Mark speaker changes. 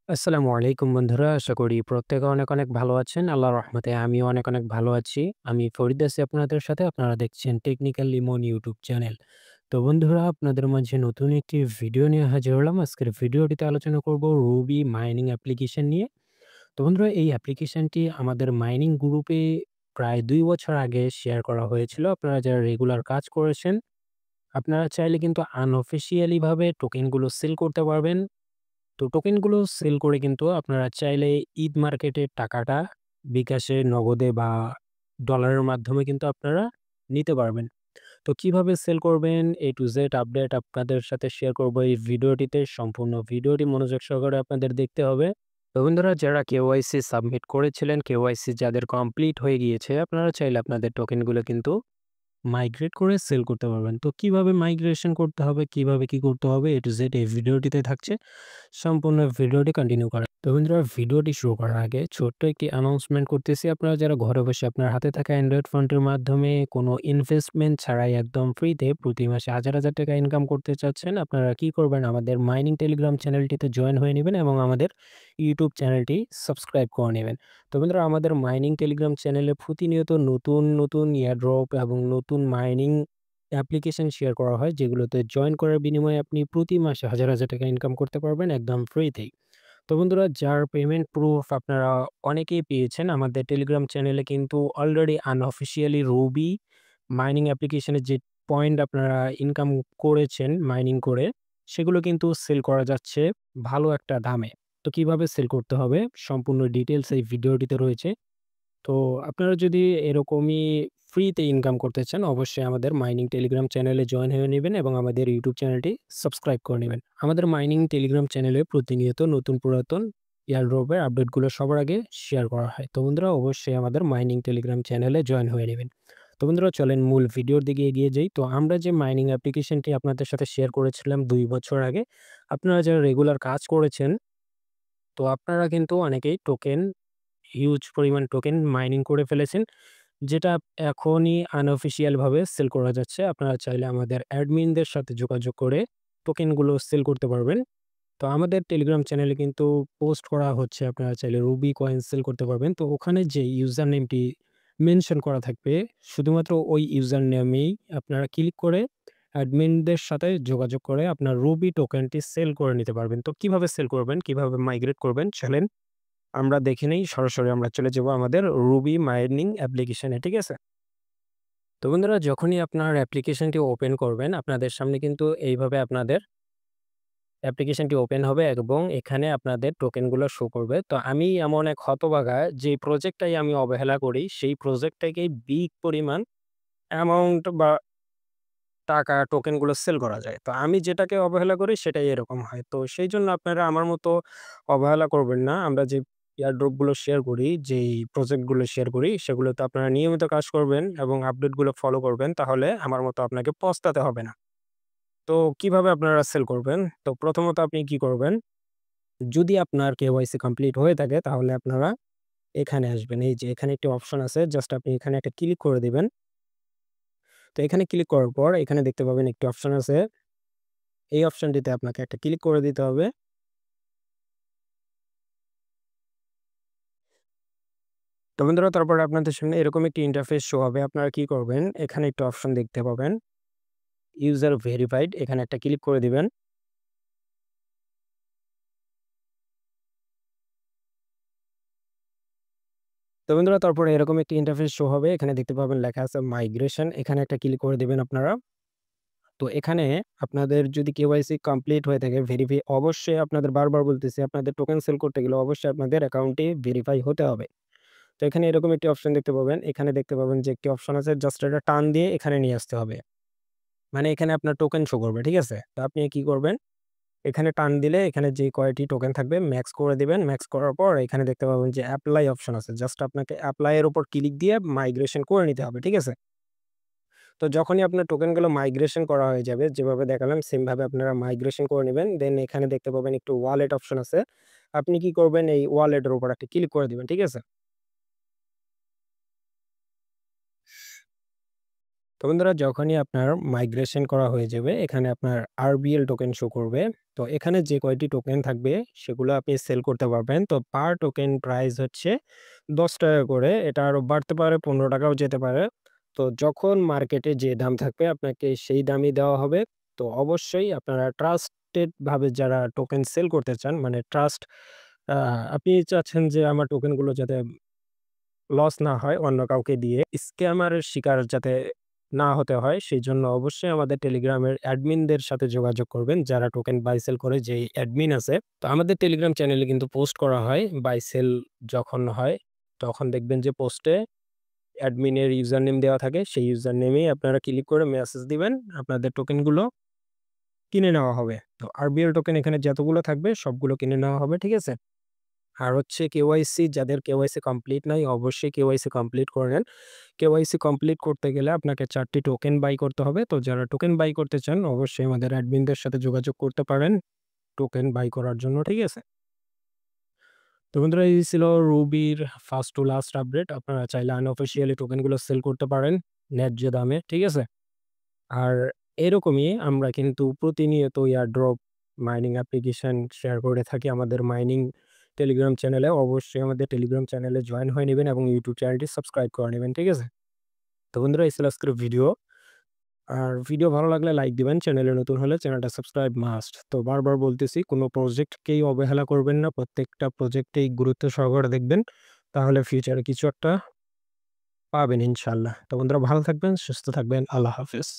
Speaker 1: আসসালামু আলাইকুম বন্ধুরা। আশা করি প্রত্যেকে অনেক ভালো আছেন। আল্লাহর রহমতে আমিও অনেক ভালো আছি। আমি ফরিদ আছি আপনাদের সাথে। আপনারা দেখছেন টেকনিক্যাল লিমন ইউটিউব চ্যানেল। তো বন্ধুরা আপনাদের মাঝে নতুন একটি ভিডিও নিয়ে হাজির হলাম। আজকের ভিডিওটিতে আলোচনা করব রুবি মাইনিং অ্যাপ্লিকেশন নিয়ে। তো বন্ধুরা এই অ্যাপ্লিকেশনটি আমাদের মাইনিং গ্রুপে প্রায় ২ বছর আগে শেয়ার করা হয়েছিল। আপনারা যারা রেগুলার কাজ করেছেন, আপনারা চাইলে কিন্তু আনঅফিসিয়ালি ভাবে টোকেনগুলো সেল করতে পারবেন। তো টোকেনগুলো সেল করে কিন্তু আপনারা চাইলে ঈদ মার্কেটের টাকাটা বিকাশে, নগদে বা ডলারের মাধ্যমে কিন্তু আপনারা নিতে পারবেন। তো কিভাবে সেল করবেন A to Z আপডেট আপনাদের সাথে শেয়ার করব এই ভিডিওটিতে। সম্পূর্ণ ভিডিওটি মনোযোগ সহকারে আপনাদের দেখতে হবে। তো বন্ধুরা যারা কেওয়াইসি সাবমিট করেছিলেন, কেওয়াইসি যাদের কমপ্লিট হয়ে গিয়েছে, আপনারা চাইলে আপনাদের টোকেনগুলো কিন্তু মাইগ্রেট করে সেল করতে পারবেন। তো কিভাবে মাইগ্রেশন করতে হবে, কিভাবে কি করতে হবে A to Z এই ভিডিওটিতে থাকছে। সম্পূর্ণ ভিডিওটি কন্টিনিউ করা। তো বন্ধুরা ভিডিওটি শুরু করার আগে ছোট্ট একটি অ্যানাউন্সমেন্ট করতেছি। আপনারা যারা ঘরে বসে আপনার হাতে থাকা অ্যান্ড্রয়েড ফোনটির মাধ্যমে কোনো ইনভেস্টমেন্ট ছাড়াই একদম ফ্রিতে প্রতি মাসে হাজার টাকা ইনকাম করতে চাচ্ছেন, আপনারা কি করবেন আমাদের মাইনিং টেলিগ্রাম চ্যানেলটিতে জয়েন হয়ে নিবেন এবং আমাদের ইউটিউব চ্যানেলটি সাবস্ক্রাইব করে নিবেন। তো বন্ধুরা আমাদের মাইনিং টেলিগ্রাম চ্যানেলে প্রতিনিয়ত নতুন এয়ারড্রপ এবং নতুন মাইনিং অ্যাপ্লিকেশন শেয়ার করা হয়, যেগুলোতে জয়েন করার বিনিময়ে আপনি প্রতি মাসে হাজার টাকা ইনকাম করতে পারবেন একদম ফ্রিতেই। তো বন্ধুরা যার পেমেন্ট প্রুফ আপনারা অনেকেই পেয়েছেন, আমাদের টেলিগ্রাম চ্যানেলে কিন্তু অলরেডি আনঅফিসিয়ালি রুবি মাইনিং অ্যাপ্লিকেশনের যে পয়েন্ট আপনারা ইনকাম করেছেন মাইনিং করে, সেগুলো কিন্তু সেল করা যাচ্ছে ভালো একটা দামে। তো কিভাবে সেল করতে হবে সম্পূর্ণ ডিটেইলস এই ভিডিওটিতে রয়েছে। তো আপনারা যদি এরকমই ফ্রিতে ইনকাম করতে চান, অবশ্যই আমাদের মাইনিং টেলিগ্রাম চ্যানেলে জয়েন হয়ে নিবেন এবং আমাদের ইউটিউব চ্যানেলটি সাবস্ক্রাইব করে নিবেন। আমাদের মাইনিং টেলিগ্রাম চ্যানেলে প্রতিনিয়ত নতুন পুরাতন এয়ারড্রপের আপডেটগুলো সবার আগে শেয়ার করা হয়। তো বন্ধুরা অবশ্যই আমাদের মাইনিং টেলিগ্রাম চ্যানেলে জয়েন হয়ে নিবেন। তো বন্ধুরা চলেন মূল ভিডিওর দিকে এগিয়ে যাই। তো আমরা যে মাইনিং অ্যাপ্লিকেশনটি আপনাদের সাথে শেয়ার করেছিলাম ২ বছর আগে, আপনারা যারা রেগুলার কাজ করেছেন, তো আপনারা কিন্তু অনেকেই হিউজ পরিমাণ টোকেন মাইনিং করে ফেলেছেন, যেটা এখনই আনঅফিসিয়াল ভাবে সেল করা যাচ্ছে। আপনারা চাইলে আমাদের অ্যাডমিনদের সাথে যোগাযোগ করে টোকেনগুলো সেল করতে পারবেন। তো আমাদের টেলিগ্রাম চ্যানেলে কিন্তু পোস্ট করা হচ্ছে, আপনারা চাইলে রুবি কয়েন সেল করতে পারবেন। তো ওখানে যে ইউজার নেমটি মেনশন করা থাকবে, শুধুমাত্র ওই ইউজার নেমেই আপনারা ক্লিক করে অ্যাডমিনদের সাথে যোগাযোগ করে আপনার রুবি টোকেনটি সেল করে নিতে পারবেন। তো কিভাবে সেল করবেন, কিভাবে মাইগ্রেট করবেন চলেন আমরা দেখে নেই। সরাসরি আমরা চলে যাব আমাদের রুবি মাইনিং অ্যাপ্লিকেশনে, ঠিক আছে? তো বন্ধুরা যখনই আপনার অ্যাপ্লিকেশনটি ওপেন করবেন, আপনাদের সামনে কিন্তু এইভাবে আপনাদের অ্যাপ্লিকেশনটি ওপেন হবে এবং এখানে আপনাদের টোকেনগুলো শো করবে। তো আমি এমন এক হতভাগা যে প্রজেক্টটাই আমি অবহেলা করি, সেই প্রজেক্টটাকেই বিগ পরিমাণ অ্যামাউন্ট বা টাকা টোকেনগুলো সেল করা যায়। তো আমি যেটাকে অবহেলা করি সেটাই এরকম হয়। তো সেইজন্য আপনারা আমার মতো অবহেলা করবেন না। আমরা যে এয়ারড্রপ গুলো শেয়ার করি, যেই প্রজেক্ট গুলো শেয়ার করি, সেগুলোতে আপনারা নিয়মিত কাজ করবেন এবং আপডেট গুলো ফলো করবেন। তাহলে আমার মতো আপনাকে পস্তাতে হবে না। তো কিভাবে আপনারা সেল করবেন? তো প্রথমত আপনি কি করবেন? যদি আপনার কেওয়াইসি কমপ্লিট হয়ে থাকে তাহলে আপনারা এখানে আসবেন। এই যে এখানে একটি অপশন আছে, জাস্ট আপনি এখানে একটা ক্লিক করে দিবেন। তো এখানে ক্লিক করার পর এখানে দেখতে পাবেন একটি অপশন আছে। এই অপশনটিতে আপনাকে একটা ক্লিক করে দিতে হবে। তো বন্ধুরা তারপরে আপনাদের সামনে এরকম একটি ইন্টারফেস শো হবে। আপনারা কি করবেন? এখানে একটা অপশন দেখতে পাবেন, ইউজার ভেরিফাইড, এখানে একটা ক্লিক করে দিবেন। তো বন্ধুরা তারপরে এরকম একটি ইন্টারফেস শো হবে। এখানে দেখতে পাবেন লেখা আছে মাইগ্রেশন, এখানে একটা ক্লিক করে দিবেন আপনারা। তো এখানে আপনাদের যদি কেওয়াইসি কমপ্লিট হয়ে থাকে, অবশ্যই আপনাদের বারবার বলতেছি, আপনাদের টোকেন সেল করতে গেলে অবশ্যই আপনাদের অ্যাকাউন্টটি ভেরিফাই হতে হবে। তো এখানে এরকম একটি অপশন দেখতে পাবেন। এখানে দেখতে পাবেন যে একটি অপশন আছে, জাস্ট এটা টান দিয়ে এখানে নিয়ে আসতে হবে। মানে এখানে আপনার টোকেন শো করবে, ঠিক আছে? তো আপনি কি করবেন? এখানে টান দিলে এখানে যে কয়টি টোকেন থাকবে ম্যাক্স করে দিবেন। ম্যাক্স করার পর এখানে দেখতে পাবেন যে এপ্লাই অপশন আছে। জাস্ট আপনাকে এপ্লাই এর উপর ক্লিক দিয়ে মাইগ্রেশন করে নিতে হবে, ঠিক আছে? তো যখনই আপনার টোকেনগুলো মাইগ্রেশন করা হয়ে যাবে, যেভাবে দেখালাম সেম ভাবে আপনারা মাইগ্রেশন করে নিবেন। দেন এখানে দেখতে পাবেন একটু ওয়ালেট অপশন আছে। আপনি কি করবেন? এই ওয়ালেটের উপর একটা ক্লিক করে দিবেন, ঠিক আছে? তো বন্ধুরা যখনই আপনার মাইগ্রেশন করা হয়ে যাবে, এখানে আপনার RBL টোকেন শো করবে। তো এখানে যে কয়টি টোকেন থাকবে সেগুলো আপনি সেল করতে পারবেন। তো পার টোকেন প্রাইস হচ্ছে ৳10 করে। এটা আরো বাড়তে পারে, ৳15 যেতে পারে। তো যখন মার্কেটে যে দাম থাকবে আপনাকে সেই দামই দেওয়া হবে। তো অবশ্যই আপনারা ট্রাস্টেড ভাবে যারা টোকেন সেল করতে চান, মানে আ আপনি চাচ্ছেন যে আমার টোকেনগুলো যাতে লস না হয় অন্য কাউকে দিয়ে, স্ক্যামারের শিকার যাতে না হতে হয়, সেজন্য অবশ্যই আমাদের টেলিগ্রামের অ্যাডমিনদের সাথে যোগাযোগ করবেন, যারা টোকেন বাই সেল করে, যেই অ্যাডমিন আছে। তো আমাদের টেলিগ্রাম চ্যানেলে কিন্তু পোস্ট করা হয় বাই সেল যখন হয়, তখন দেখবেন যে পোস্টে অ্যাডমিনের ইউজার নেম দেওয়া থাকে। সেই ইউজার নেমেই আপনারা ক্লিক করে মেসেজ দিবেন, আপনাদের টোকেনগুলো কিনে নেওয়া হবে। তো RBL টোকেন এখানে যতগুলো থাকবে সবগুলো কিনে নেওয়া হবে, ঠিক আছে? আর হচ্ছে কেওয়াইসি, যাদের কেওয়াইসি কমপ্লিট নাই অবশ্যই কেওয়াইসি কমপ্লিট করে নেন। কেওয়াইসি কমপ্লিট করতে গেলে আপনাকে ৪ টি টোকেন বাই করতে হবে। তো যারা টোকেন বাই করতে চান অবশ্যই আমাদের অ্যাডমিনদের সাথে যোগাযোগ করতে পারেন টোকেন বাই করার জন্য, ঠিক আছে? তো বন্ধুরা এই ছিল রুবির ফার্স্ট টু লাস্ট আপডেট। আপনারা চাইলে আনঅফিসিয়ালি টোকেনগুলো সেল করতে পারেন ন্যায্য দামে, ঠিক আছে? আর এরকমই আমরা কিন্তু প্রতিনিয়ত এয়ারড্রপ মাইনিং অ্যাপ্লিকেশন শেয়ার করে থাকি আমাদের মাইনিং টেলিগ্রাম চ্যানেলে। অবশ্যই আমাদের টেলিগ্রাম চ্যানেলে জয়েন হয়ে নিবেন এবং ইউটিউব চ্যানেলটি সাবস্ক্রাইব করে নিবেন, ঠিক আছে? তো বন্ধুরা এই ছিল আজকের ভিডিও। আর ভিডিও ভালো লাগলে লাইক দিবেন। চ্যানেলে নতুন হলে চ্যানেলটা সাবস্ক্রাইব মাস্ট। তো বারবার বলতেছি, কোনো প্রজেক্টকেই অবহেলা করবেন না। প্রত্যেকটা প্রজেক্টেই গুরুত্ব সহকারে দেখবেন। তাহলে ফিউচারে কিছু একটা পাবেন ইনশাআল্লাহ। তো বন্ধুরা ভালো থাকবেন, সুস্থ থাকবেন। আল্লাহ হাফেজ।